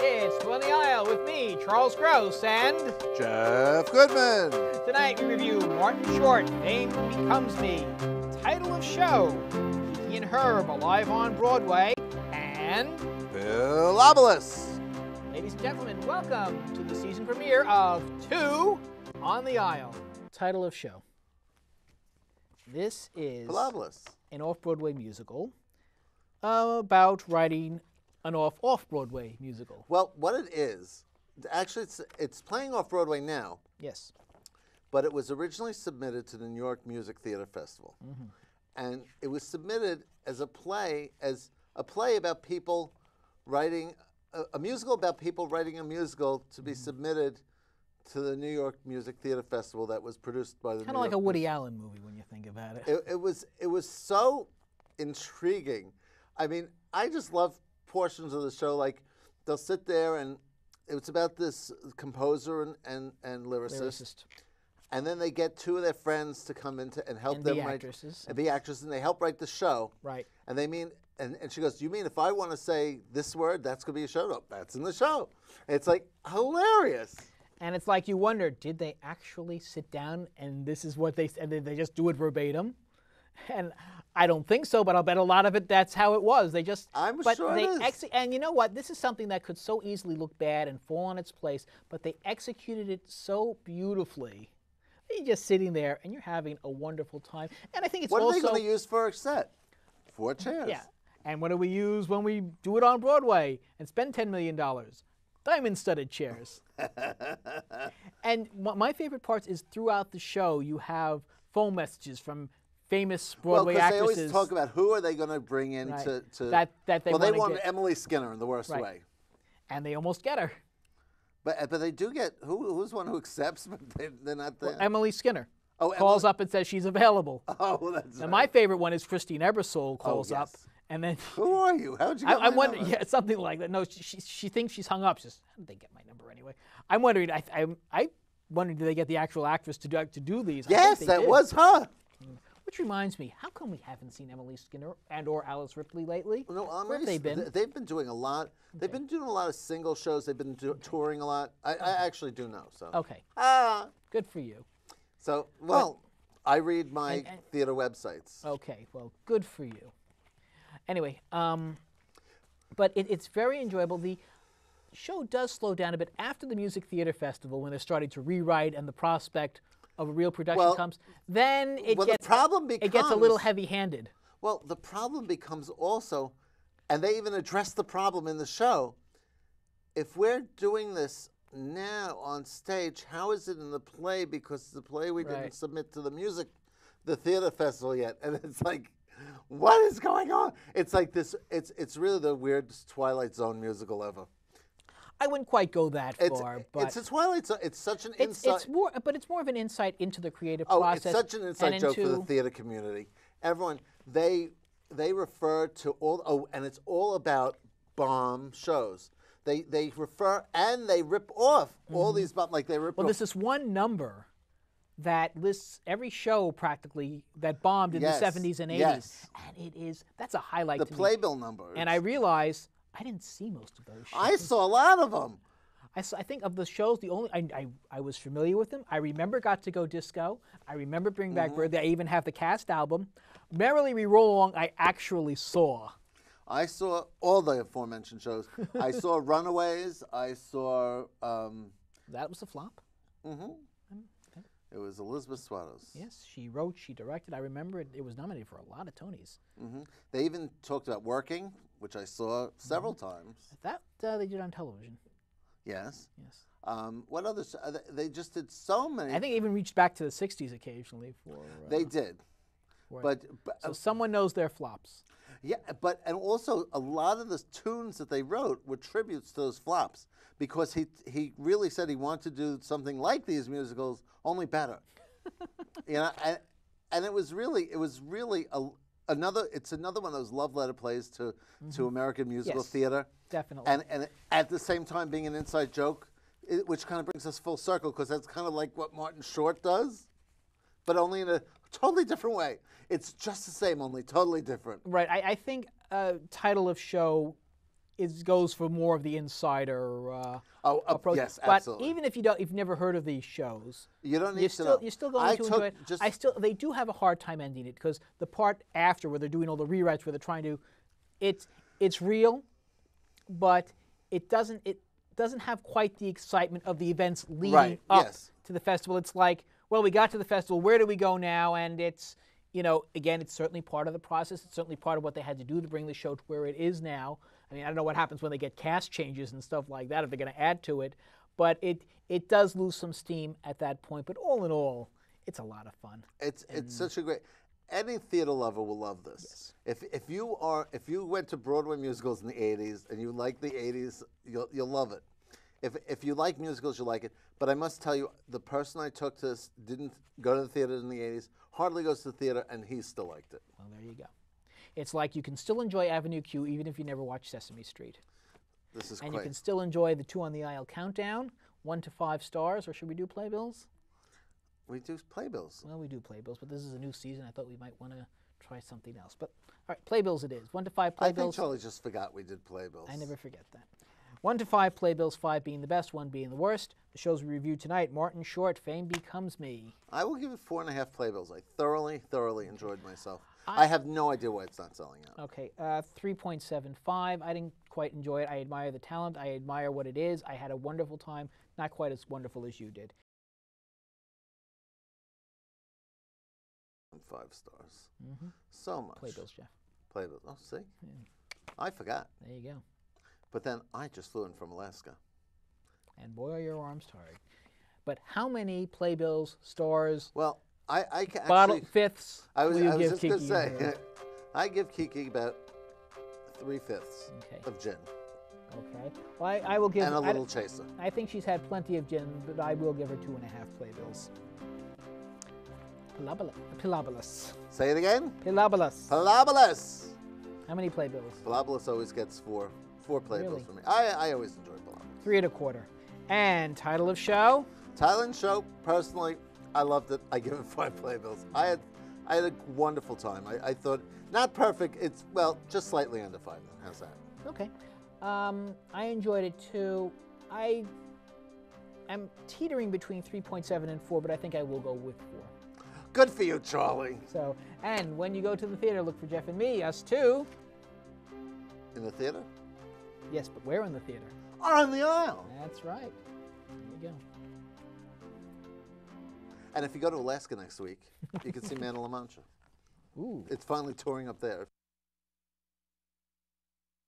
It's On the Aisle with me, Charles Gross, and Jeff Goodman. Tonight we review Martin Short, Fame Becomes Me, Title of Show, Kiki and Herb Alive on Broadway, and Bill Obelis. Ladies and gentlemen, welcome to the season premiere of Two on the Aisle. Title of Show. This is an off-Broadway musical about writing an off-Broadway musical. Well, what it is, actually it's playing off-Broadway now. Yes. But it was originally submitted to the New York Music Theater Festival. Mm-hmm. And it was submitted as a play about people writing, a musical about people writing a musical to be submitted to the New York Music Theater Festival that was produced by the kind of like a Woody Allen movie when you think about it. It was so intriguing. I mean, I just love portions of the show. Like, they'll sit there and it's about this composer and lyricist. And then they get two of their friends to come in and help them write. And the actresses, and they help write the show. Right. And they mean, and she goes, you mean if I want to say this word, that's going to be a show? No, that's in the show. It's like hilarious. And it's like you wonder, did they actually sit down and this is what they, and they just do it verbatim? And I don't think so, but I'll bet a lot of it that's how it was. They just, I'm sure it is. And you know what? This is something that could so easily look bad and fall on its place, but they executed it so beautifully. You're just sitting there and you're having a wonderful time. And I think it's what also... are they going to use for a set? 4 chairs. Yeah. And what do we use when we do it on Broadway and spend $10 million? Diamond-studded chairs. And my favorite parts is throughout the show you have phone messages from famous Broadway actresses. They always talk about who are they going to bring in to that they want Emily Skinner in the worst way. And they almost get her. But they do get, who's one who accepts, but they're not there? Well, Emily Skinner. Oh, calls up and says she's available. Oh, that's right. And my favorite one is Christine Ebersole calls up. And then, who are you? How'd you get my number? Yeah, something like that. No, she thinks she's hung up. She says, how did they get my number anyway? I'm wondering, I wondering, did they get the actual actress to do these? Yes, that was her. Which reminds me, how come we haven't seen Emily Skinner and or Alice Ripley lately? No, where have they been? They've been doing a lot. Okay. They've been doing a lot of single shows. They've been touring a lot. I actually do know. So. Okay. Good for you. So, well, I read my theater websites. Okay, well, good for you. Anyway, but it's very enjoyable. The show does slow down a bit after the Music Theater Festival when they're starting to rewrite and the prospect of a real production comes. Then it gets a little heavy-handed. Well, the problem becomes also, and they even address the problem in the show, if we're doing this now on stage, how is it in the play? Because the play we didn't submit to the theater festival yet. And it's like, what is going on? It's like this, it's really the weirdest Twilight Zone musical ever. I wouldn't quite go that far, but it's a Twilight Zone. It's such an insight. But it's more of an insight into the creative process. It's such an inside joke for the theater community. Everyone, they refer to all. And it's all about bomb shows. They refer and they rip off all these bomb, like they rip. Well, there's this one number that lists every show practically that bombed in the 70s and 80s, and that's a highlight. The to playbill number. And I realize I didn't see most of those shows. I saw a lot of them. I think of the shows, the only I was familiar with them. I remember Got to Go Disco. I remember Bring Back Bird. I even have the cast album. Merrily We Roll Along, I actually saw. I saw all the aforementioned shows. I saw Runaways. I saw... that was a flop? Mm-hmm. It was Elizabeth Swatos. Yes, she wrote, she directed. I remember it was nominated for a lot of Tonys. Mm-hmm. They even talked about Working, which I saw several times. That they did on television. Yes. Yes. What others? They just did so many. I think they even reached back to the 60s occasionally for... they did. But so someone knows their flops. Yeah, and also a lot of the tunes that they wrote were tributes to those flops because he really said he wanted to do something like these musicals, only better. You know, and it was really another one of those love letter plays to American musical theater. Definitely. And at the same time being an inside joke, which kind of brings us full circle because that's kind of like what Martin Short does, but only in a totally different way. It's just the same, only totally different. Right. I think title of show goes for more of the insider approach. Yes, but absolutely. even if you've never heard of these shows, You don't need to know. you're still going to enjoy it. They do have a hard time ending it because the part after where they're doing all the rewrites, where they're trying to, it's real, but it doesn't have quite the excitement of the events leading up to the festival. It's like, well, we got to the festival. Where do we go now? And it's, again, it's certainly part of the process. It's certainly part of what they had to do to bring the show to where it is now. I mean, I don't know what happens when they get cast changes and stuff like that, if they're going to add to it. But it does lose some steam at that point. But all in all, it's a lot of fun. It's such a great. Any theater lover will love this. Yes. If you went to Broadway musicals in the '80s and you like the '80s, you'll love it. If you like musicals, you'll like it. But I must tell you, the person I took to this didn't go to the theater in the '80s, hardly goes to the theater, and he still liked it. Well, there you go. It's like you can still enjoy Avenue Q even if you never watched Sesame Street. This is And great. you can still enjoy the 2 on the Aisle countdown, 1 to 5 stars, or should we do playbills? We do playbills. Well, we do playbills, but this is a new season. I thought we might want to try something else. But all right, playbills it is. 1 to 5 playbills. I think Charlie just forgot we did playbills. I never forget that. 1 to 5 playbills, 5 being the best, 1 being the worst. The shows we reviewed tonight: Martin Short, Fame Becomes Me. I will give it 4.5 playbills. I thoroughly enjoyed myself. I have no idea why it's not selling out. Okay, 3.75. I didn't quite enjoy it. I admire the talent. I admire what it is. I had a wonderful time. Not quite as wonderful as you did. 5 stars. So much. Playbills, Jeff. Playbills. Oh, see? I forgot. There you go. But then I just flew in from Alaska. And boy, are your arms tired. But how many playbills, stars, Well, I can bottle actually, fifths I was will you give just going to Kiki? say, I give Kiki about 3/5 of gin. Okay. Well, I will give... And a little chaser. I think she's had plenty of gin, but I will give her 2.5 playbills. Pilabolus. Say it again. Pilabolus. Pilabolus. How many playbills? Pilabolus always gets four playbills Really? for me. I always enjoy Pilabolus. 3 1/4. And title of show? Thailand show, personally, I loved it. I give it 5 playbills. I had a wonderful time. I thought, not perfect, it's, well, just slightly under 5. How's that? Okay. I enjoyed it too. I am teetering between 3.7 and 4, but I think I will go with 4. Good for you, Charlie. So, and when you go to the theater, look for Jeff and me, us too. In the theater? Yes, but where in the theater? On the aisle. That's right. There you go. And if you go to Alaska next week, you can see Man of La Mancha. Ooh. It's finally touring up there.